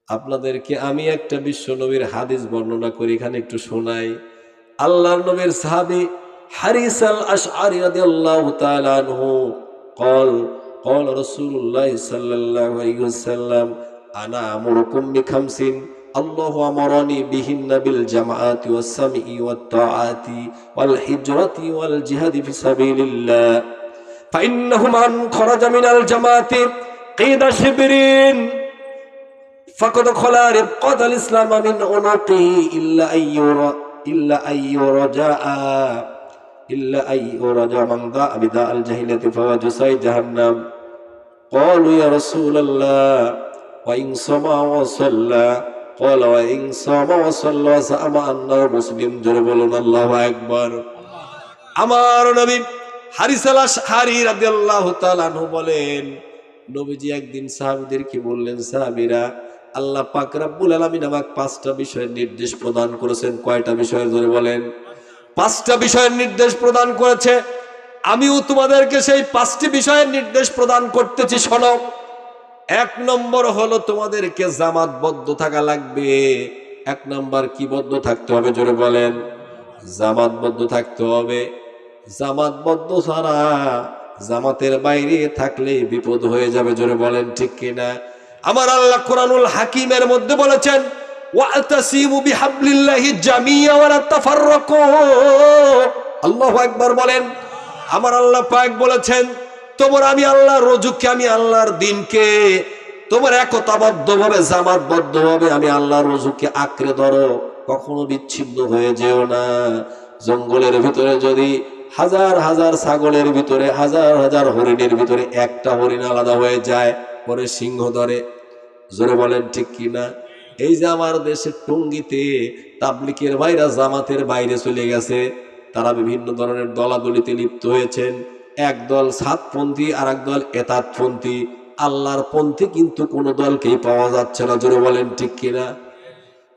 আপনাদেরকে আমি একটা বিশ্ব নবীর হাদিস বর্ণনা করি, এখানে একটু শোনাই। আল্লাহর নবীর সাহাবী হারিস আল আশআরী রাদিয়াল্লাহু তাআলা আনহু قال قال رسول الله صلى الله عليه وسلم انا امركم بخمس الله امرني بهن بالجماعه والسمع والطاعه والهجره والجهاد في سبيل الله فانه من خرج من الجماعه قيد شبرين فقد خلا ربقة الإسلام من عنقه إلا أن يرجع من ذا بداء الجاهلية فهو جزاء جهنم قالوا يا رسول الله وإن صام وصلى قال وإن صام وصلى وزعم أنه مسلم جربلنا الله أكبر আমার নবী হারিস আল আশআরী রাদিয়াল্লাহু তাআলা আনহু বলেন, নবীজি একদিন সাহাবীদেরকে বললেন, সাহাবীরা, আল্লাহ পাক রব্বুল আলামিন আমাকে 5টা বিষয়ের নির্দেশ প্রদান করেছেন। কয়টা বিষয় ধরে বলেন? 5টা বিষয়ের নির্দেশ প্রদান করেছে। আমিও তোমাদেরকে সেই 5টি বিষয়ের নির্দেশ প্রদান করতেছি, শোনো। 1 নম্বর হলো তোমাদেরকে জামাতবদ্ধ থাকা লাগবে। 1 নম্বর কি বদ্ধ থাকতে হবে জোরে বলেন? জামাতবদ্ধ থাকতে হবে। জামাতবদ্ধ ছাড়া, জামাতের বাইরে থাকলে বিপদ হয়ে যাবে, জোরে বলেন ঠিক কিনা? আমার আল্লাহ কোরআনুল হাকিমের মধ্যে বলেছেন, ওয়াতাসিমু বিহাবলিল্লাহি জামিয়া ওয়া লা তাফাররাকু। আল্লাহু আকবার বলেন। আমার আল্লাহ পাক বলেছেন, তোমরা আমি আল্লাহর রজুকে, আমি আল্লাহর দ্বীনকে তোমরা একতাবদ্ধভাবে, জামাতবদ্ধভাবে আমি আল্লাহর রজুকে আঁকড়ে ধরো, কখনো বিচ্ছিন্ন হয়ে যেও না। জঙ্গলের ভিতরে যদি হাজার হাজার ছাগলের ভিতরে, হাজার হাজার হরিণের ভিতরে একটা হরিণ আলাদা হয়ে যায়, পরে সিংহ ধরে, জোরে বলেন ঠিক কিনা? এই যে আমার দেশের টঙ্গীতে তাবলিগের ভাইরা জামাতের বাইরে চলে গেছে, তারা বিভিন্ন ধরনের দলাদলিতে লিপ্ত হয়েছেন। এক দল সাতপন্থী, আর এক দল এতাতপন্থী। আল্লাহর পন্থী কিন্তু কোন দলকেই পাওয়া যাচ্ছে না, জোরে বলেন ঠিক কিনা?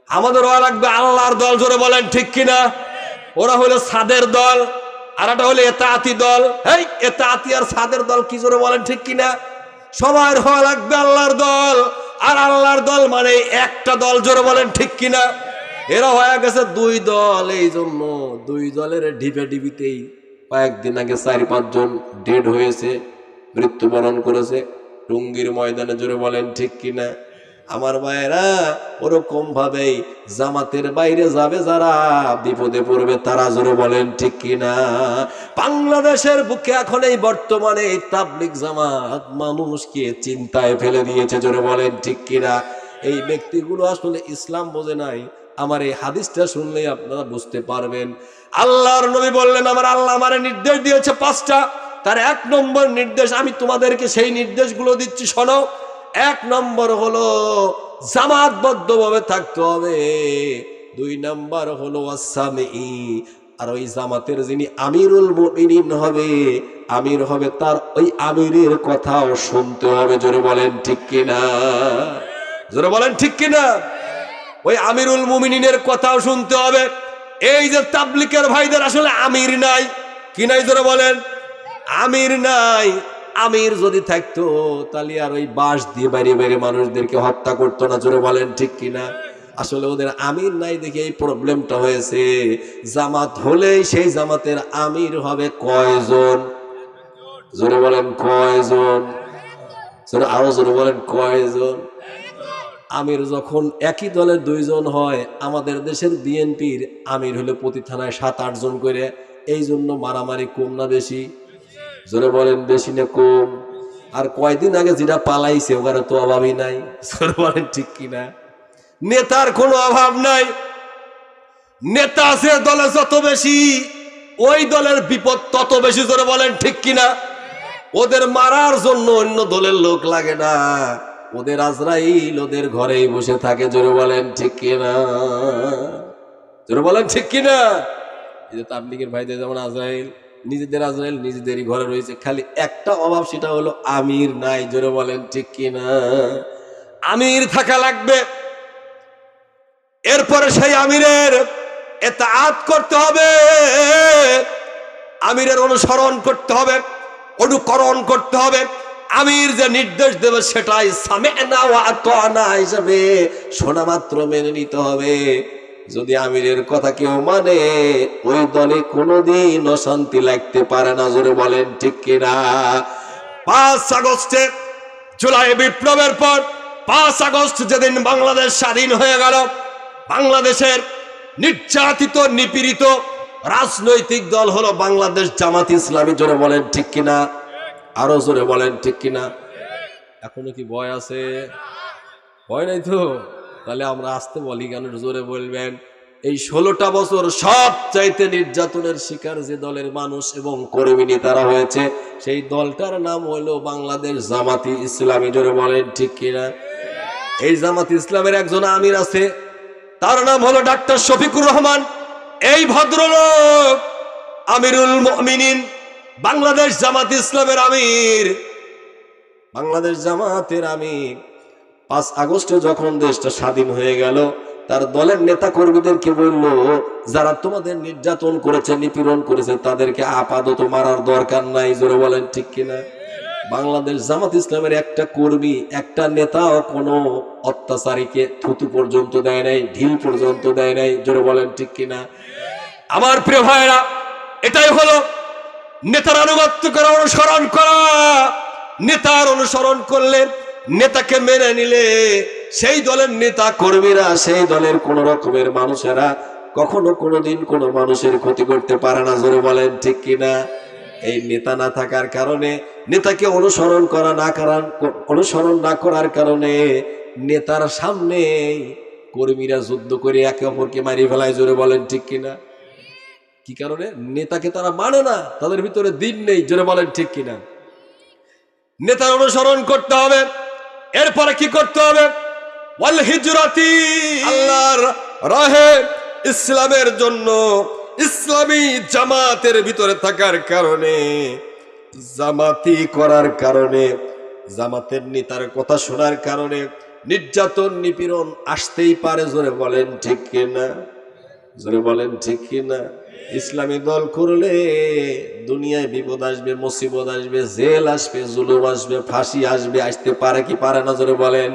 আমাদেরও লাগবে আল্লাহর দল, জোরে বলেন ঠিক কিনা? ওরা হলো সাদের দল, আর একটা হলো এতাতি দল। এই এতাতি আর সাদের দল কি, জোরে বলেন ঠিক কিনা? সবার হওয়া লাগবে আল্লাহর দল, আর আল্লাহর দল মানে একটা দল, জোরে বলেন ঠিক কিনা? এরা হয়ে গেছে 2 দল। এই জন্য 2 দলের ঢিপে ঢিপিতেই কয়েকদিন আগে 4-5 জন ডেড হয়েছে, মৃত্যুবরণ করেছে টঙ্গীর ময়দানে, জোরে বলেন ঠিক কিনা? আমার ভাইয়েরা, ওরকম ভাবেই জামাতের বাইরে যাবে যারা, বিপদে পড়বে তারা, জোরে বলেন ঠিক কিনা? বাংলাদেশের বুকে এখন এই বর্তমানে এই তাবলিগ জামাত মানুষকে চিন্তায় ফেলে দিয়েছে, জোরে বলেন ঠিক কিনা? এই ব্যক্তিগুলো আসলে ইসলাম বোঝে নাই। আমার এই হাদিসটা শুনলেই আপনারা বুঝতে পারবেন। আল্লাহর নবী বললেন, আমার আল্লাহ আমারে নির্দেশ দিয়েছে 5টা, তার 1 নম্বর নির্দেশ আমি তোমাদেরকে সেই নির্দেশগুলো দিচ্ছি, শোনো। 1 নম্বর হলো জামাতবদ্ধভাবে থাকতে হবে। 2 নম্বর হলো ওয়াসামি, আর ওই জামাতের যিনি আমিরুল মুমিনিন হবে, আমির হবে, তার ওই আমিরের কথাও শুনতে হবে, জোরে বলেন ঠিক কিনা? জোরে বলেন ঠিক কিনা? ওই আমিরুল মুমিনিনের কথাও শুনতে হবে। এই যে তাবলিগের ভাইদের আসলে আমির নাই, কি নাই জোরে বলেন? আমির নাই। আমির যদি থাকতো তাহলে আর ওই বাঁশ দিয়ে বাইরে বাইরে মানুষদেরকে হত্যা করতো না, জোরে বলেন ঠিক কিনা? আসলে ওদের আমির নাই দেখে এই প্রবলেমটা হয়েছে। জামাত হলেই সেই জামাতের আমির হবে কয়জন? জোরে বলেন কয়জন? জোরে আরো জোরে বলেন কয়জন? আমির যখন একই দলের 2 জন হয়, আমাদের দেশের বিএনপির আমির হলে প্রতি থানায় 7-8 জন করে। এই জন্য মারামারি কম না বেশি? জোরে বলেন বেশি না কম? আর কয়দিন আগে যেটা পালাইছে ওখানে তো অভাবই নাই, জোরে বলেন ঠিক কিনা? নেতার কোনো অভাব নাই। নেতা আছে দলে যত বেশি, ওই দলের বিপদ তত বেশি, জোরে বলেন ঠিক কিনা? ওদের মারার জন্য অন্য দলের লোক লাগে না, ওদের আজরাইল ওদের ঘরেই বসে থাকে, জোরে বলেন ঠিক কিনা? জোরে বলেন ঠিক কিনা? এই যে তাবলিগের ভাইদের যেমন আজরাইল, নিজেদের আজরাইল নিজেদেরই ঘরে রয়েছে, খালি একটা অভাব, সেটা হলো আমির নাই, জোরে বলেন ঠিক কিনা? আমির থাকা লাগবে। এরপরে সেই আমিরের ইতাআত করতে হবে, আমিরের অনুসরণ করতে হবে, অনুকরণ করতে হবে। আমির যে নির্দেশ দেবে সেটাই সামি'না ওয়া আতা'না হিসেবে শোনা মাত্র মেনে নিতে হবে। যদি আমিরের কথা কেউ মানে ওই দলে কোনোদিন অশান্তি লাগতে পারে না। জোরে বলেন ঠিক কিনা? 5 আগস্টে জুলাই বিপ্লবের পর 5 আগস্ট যেদিন বাংলাদেশ স্বাধীন হয়ে গেল, বাংলাদেশের নির্যাতিত নিপীড়িত রাজনৈতিক দল হলো বাংলাদেশ জামাত ইসলামী। জোরে বলেন ঠিক কিনা? আরো জোরে বলেন ঠিক কিনা? এখনো কি ভয় আছে? ভয় নাই তো? তাহলে আমরা আসতে বলি কেন? জোরে বলবেন। এই 16টা বছর সব চাইতে নির্যাতনের শিকার যে দলের মানুষ এবং কর্মী নেতারা হয়েছে, সেই দলটার নাম হলো বাংলাদেশ জামাতি ইসলামী। জোরে বলেন ঠিক কিনা? এই জামাত ইসলামের একজন আমির আছে, তার নাম হলো ডাক্তার শফিকুর রহমান। এই ভদ্রলোক আমিরুল মুমিনিন, বাংলাদেশ জামাত ইসলামের আমির, বাংলাদেশ জামাতের আমির। 5 আগস্টে যখন দেশটা স্বাধীন হয়ে গেল, তার দলের নেতা কর্মীদেরকে বললো, যারা তোমাদের নির্যাতন করেছে, নিপীড়ন করেছে, তাদেরকে আপাতত মারার দরকার নাই। জোরে বলেন ঠিক কিনা? বাংলাদেশ জামাত ইসলামের একটা কর্মী, একটা নেতাও কোনো অত্যাচারীকে থুতু পর্যন্ত দেয় নাই, ঢিল পর্যন্ত দেয় নাই। জোরে বলেন ঠিক কিনা? আমার প্রিয় ভাইরা, এটাই হলো নেতার আনুগত্য করা, অনুসরণ করা। নেতার অনুসরণ করলে, নেতাকে মেনে নিলে, সেই দলের নেতা কর্মীরা, সেই দলের কোন রকমের মানুষেরা কখনো কোনোদিন কোনো মানুষের ক্ষতি করতে পারে না। জোরে বলেন ঠিক কিনা? এই নেতা না থাকার কারণে, নেতাকে অনুসরণ না করার কারণে নেতার সামনে কর্মীরা যুদ্ধ করে একে অপরকে মারিয়ে ফেলায়। জোরে বলেন ঠিক কিনা? কি কারণে? নেতাকে তারা মানে না, তাদের ভিতরে দিন নেই। জোরে বলেন ঠিক কিনা? নেতার অনুসরণ করতে হবে। এরপরে কি করতে হবে? ওয়াল হিজরাতি, আল্লাহর রাহে ইসলামের জন্য, ইসলামী জামাতের ভিতরে থাকার কারণে, জামাতি করার কারণে, জামাতের নেতার কথা শোনার কারণে নির্যাতন নিপীড়ন আসতেই পারে। জোরে বলেন ঠিক কিনা? জোরে বলেন ঠিক কিনা? ইসলামী দল করলে দুনিয়ায় বিপদ আসবে, মুসিবত আসবে, জেল আসবে, জুলুম আসবে, ফাঁসি আসবে। আসতে পারে কি পারে না? জোরে বলেন।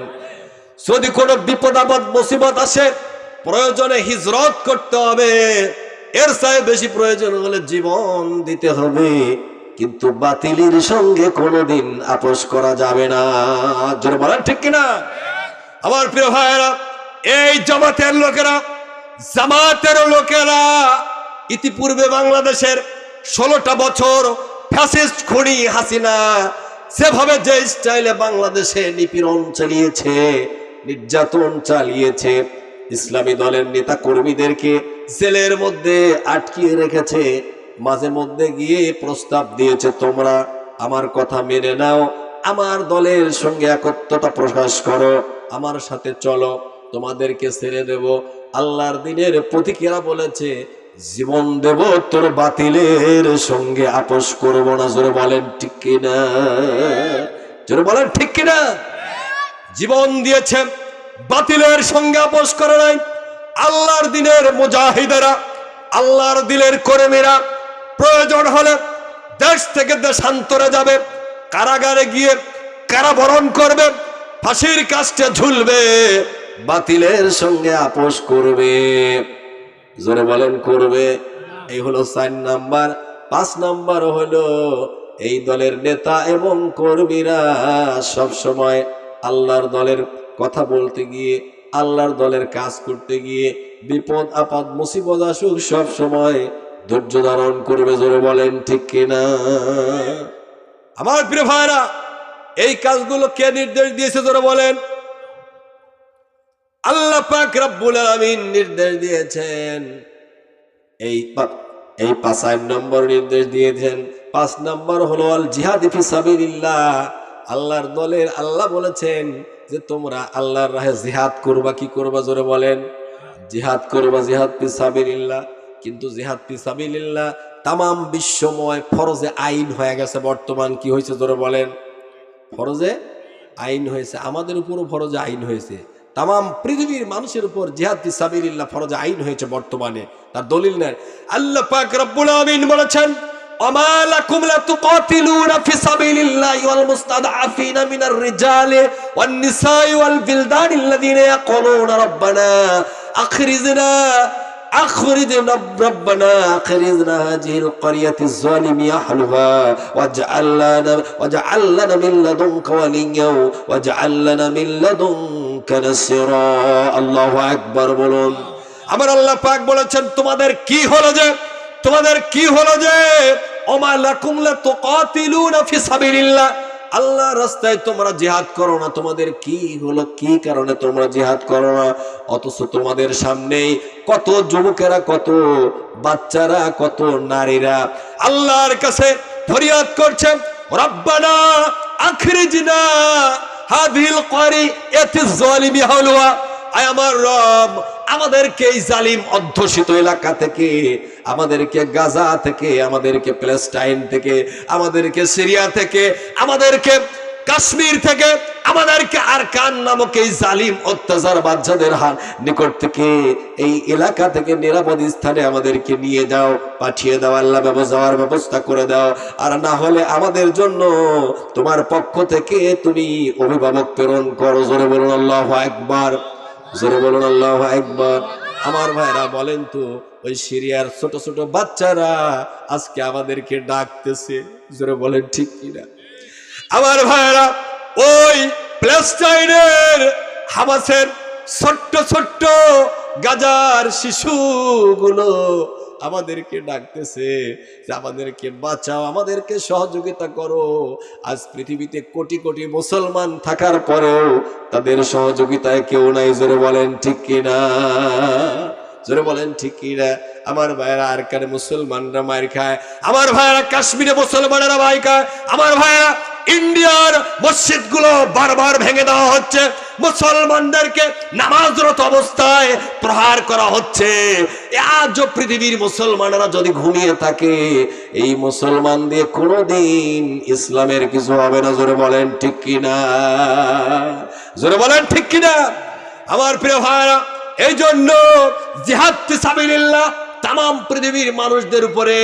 যদি কোনো বিপদ আপদ মুসিবত আসে, প্রয়োজনে হিজরত করতে হবে, এর চেয়ে বেশি প্রয়োজন হলে জীবন দিতে হবে, কিন্তু বাতিলের সঙ্গে কোনোদিন আপোষ করা যাবে না। জোরে বলেন ঠিক কিনা? আমার প্রিয় ভাইয়েরা, এই জামাতের লোকেরা ইতিপূর্বে বাংলাদেশের 16টা বছর ফ্যাসিস্ট খুনি হাসিনা সেভাবে যে স্টাইলে বাংলাদেশে নিপীড়ন চালিয়েছে, নির্যাতন চালিয়েছে, ইসলামী দলের নেতা কর্মীদেরকে জেলের মধ্যে আটকিয়ে রেখেছে, মাঝে মধ্যে গিয়ে প্রস্তাব দিয়েছে, তোমরা আমার কথা মেনে নাও, আমার দলের সঙ্গে একত্রতা প্রকাশ করো, আমার সাথে চলো, তোমাদেরকে ছেড়ে দেব। আল্লাহর দিনের প্রতীকেরা বলেছে, জীবন দেব, তোর বাতিলের সঙ্গে আপোষ করব না। জোরে বলেন ঠিক কিনা? জোরে বলেন ঠিক কিনা? জীবন দিয়েছে, বাতিলের সঙ্গে আপোষ করে নাই। আল্লাহর দিনের মুজাহিদেরা, আল্লাহর দিলের কর্মীরা প্রয়োজন হলে দেশ থেকে দেশান্তরে যাবে, কারাগারে গিয়ে কারাবরণ করবে, ফাঁসির কাস্টে ঝুলবে, বাতিলের সঙ্গে আপোষ করবে। জোরে বলেন করবে। এই হলো 4 নাম্বার। 5 নাম্বার হলো এই দলের নেতা এবং কর্মীরা সব সময় আল্লাহর দলের কথা বলতে গিয়ে, আল্লাহর দলের কাজ করতে গিয়ে বিপদ আপদ মুসিবত আসুক সব সময় ধৈর্য ধারণ করবে। জোরে বলেন ঠিক কিনা? আমার প্রিয় ভাইরা, এই কাজগুলো কে নির্দেশ দিয়েছে? জোরে বলেন। আল্লাহ পাক রব্বুল আলামিন নির্দেশ দিয়েছেন। এই 5 নম্বর নির্দেশ দিয়েছেন। 5 নম্বর হলো আল জিহাদ ফি সাবিলিল্লাহ। আল্লাহর দলের আল্লাহ বলেছেন যে তোমরা আল্লাহর রাহে জিহাদ করবা। কি করবা? জোরে বলেন। জিহাদ করবা, জিহাদ ফি সাবিলিল্লাহ। কিন্তু জিহাদ ফি সাবিলিল্লাহ তামাম বিশ্বময় ফরজে আইন হয়ে গেছে বর্তমান। কি হয়েছে? জোরে বলেন। ফরজে আইন হয়েছে, আমাদের উপরও ফরজে আইন হয়েছে, তামাম পৃথিবীর মানুষের উপর জিহাদ ফি সাবিলিল্লাহ ফরজে আইন হয়েছে বর্তমানে। তার দলিল নেই। আল্লাহ পাক রব্বুল আলামিন বলেছেন, وما لكم لا تقاتلون في سبيل الله والمستضعفين من الرجال والنساء والولدان الذين يقولون ربنا ربنا أخرجنا هذه القرية الظالم أهلها واجعل لنا من لدنك وليا واجعل لنا من لدنك نصيرا الله أكبر বলুন আমার আল্লাহ পাক বলেছেন তোমাদের কি হলো যে ওমা লাকুম লা তুকাতিলুনা ফি সাবিলিল্লাহ আল্লাহর রাস্তায় তোমরা জিহাদ করো না তোমাদের কি হলো কি কারণে তোমরা জিহাদ করো না অথচ তোমাদের সামনেই কত যুবকেরা কত বাচ্চারা কত নারীরা আল্লাহর কাছে ফরিয়াদ করছে রব্বানা আখরিজনা হাযিল ক্বরিয়াতিজ যালিমি হাওলুহা আয় আমার রব আমাদেরকে এই জালিম অধ্যুষিত এলাকা থেকে আমাদেরকে গাজা থেকে আমাদেরকে প্যালেস্টাইন থেকে আমাদেরকে সিরিয়া থেকে আমাদেরকে কাশ্মীর থেকে আমাদেরকে আরকান নামক এই জালিম অত্যাচার বাদশাদের নিকট থেকে এই এলাকা থেকে নিরাপদ স্থানে আমাদেরকে নিয়ে যাও পাঠিয়ে দাও আল্লাহ যাওয়ার ব্যবস্থা করে দাও আর না হলে আমাদের জন্য তোমার পক্ষ থেকে তুমি অভিভাবক প্রেরণ করো জোরে বলুন আল্লাহু আকবার জোরে বলুন আল্লাহু আকবার আমার ভাইরা বলেন তো ওই সিরিয়ার ছোট ছোট বাচ্চারা আজকে আমাদেরকে ডাকতেছে জোরে বলেন ঠিক কিনা আমার ভাইরা ওই প্যালেস্টাইনের হামাসের ছোট্ট ছোট্ট গাজার শিশুগুলো আমাদেরকে ডাকতেছে যে আমাদেরকে বাঁচাও আমাদেরকে সহযোগিতা করো আজ পৃথিবীতে কোটি কোটি মুসলমান থাকার পরেও তাদের সহযোগিতায় কেউ নাই জোরে বলেন ঠিক কিনা জোরে বলেন ঠিক কিনা আমার ভাইরা আরকানে মুসলমানরা মার খায় আমার ভাইরা কাশ্মীরে মুসলমানেরা মার খায় আমার ভাইরা ইন্ডিয়ার মসজিদগুলো বারবার ভেঙে দেওয়া হচ্ছে মুসলমানদেরকে নামাজরত অবস্থায় প্রহার করা হচ্ছে আজ পৃথিবীর মুসলমানরা যদি ঘুমিয়ে থাকে এই মুসলমান দিয়ে কোনোদিন ইসলামের কিছু হবে না জোরে বলেন ঠিক কিনা জোরে বলেন ঠিক কিনা আমার প্রিয় ভাইরা এই জন্য জিহাদ ফি সাবিলিল্লাহ তামাম পৃথিবীর মানুষদের উপরে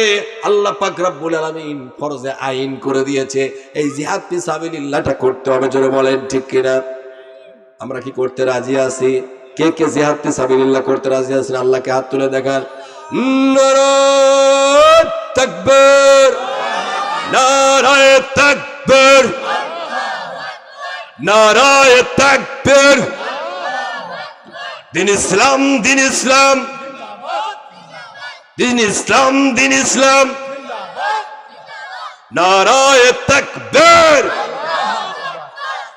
আল্লাহ পাক রব্বুল আলামিন ফরজে আইন করে দিয়েছে এই জিহাদ ফি সাবিলিল্লাহটা করতে হবে জোরে বলেন ঠিক কিনা আমরা কি করতে রাজি আছি কে কে জিহাদ ফি সাবিলিল্লাহ করতে রাজি আছেন আল্লাহকে হাত তুলে দেখান নারায়ে তাকবীর নারায়ে তাকবীর নারায়ে তাকবীর দিন ইসলাম দিন ইসলাম দিন ইসলাম দিন ইসলাম নারায়ে তাকবীর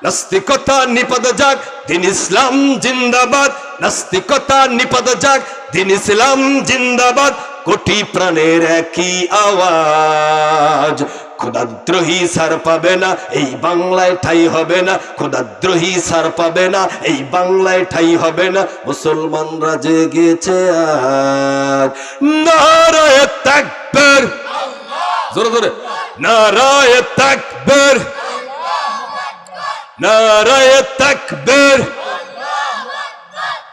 নাস্তিকতা নিপদ যাক দিন ইসলাম জিন্দাবাদ নাস্তিকতা নিপদ যাক দিন ইসলাম জিন্দাবাদ কোটি প্রাণের একই আওয়াজ খোদাদ্রোহী সার পাবে না এই বাংলায় ঠাই হবে না খোদাদ্রোহী সার পাবে না এই বাংলায় ঠাই হবে না মুসলমানরা জেগেছে আজ নারায়ে তাকবীর জোরে জোরে নারায়ে তাকবীর নারায়ে তাকবীর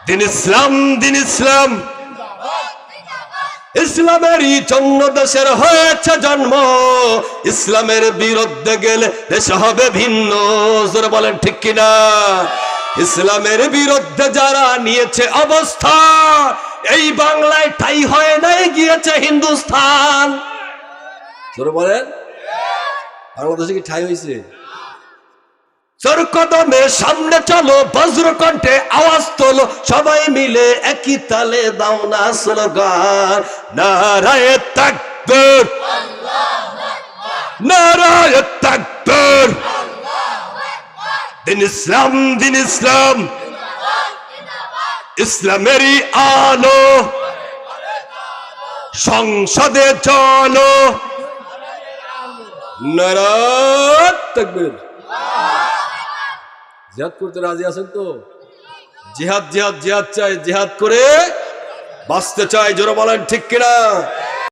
দিন ইসলাম দিন ইসলাম ইসলামেরই জন্য দেশের হয়েছে জন্ম ইসলামের বিরুদ্ধে গেলে দেশ হবে ভিন্ন জোরে বলেন ঠিক কিনা ইসলামের বিরুদ্ধে যারা নিয়েছে অবস্থা এই বাংলায় ঠাই হয় নাই গিয়েছে হিন্দুস্তান জোরে বলেন বাংলাদেশে কি ঠাই হয়েছে জোর কদমে সামনে চলো বজ্রকণ্ঠে আওয়াজ তোলো সবাই মিলে একই তালে দাও না স্লোগান নারায়ে তাকবীর নারায়ে তাকবীর দিন ইসলাম দিন ইসলাম ইসলামেরই আলো সংসদে চলো নারায়ে তাকবীর জিহাদ করতে রাজি আছেন তো জিহাদ জিহাদ জিহাদ চাই জিহাদ করে বাঁচতে চাই জোরে বলেন ঠিক কিনা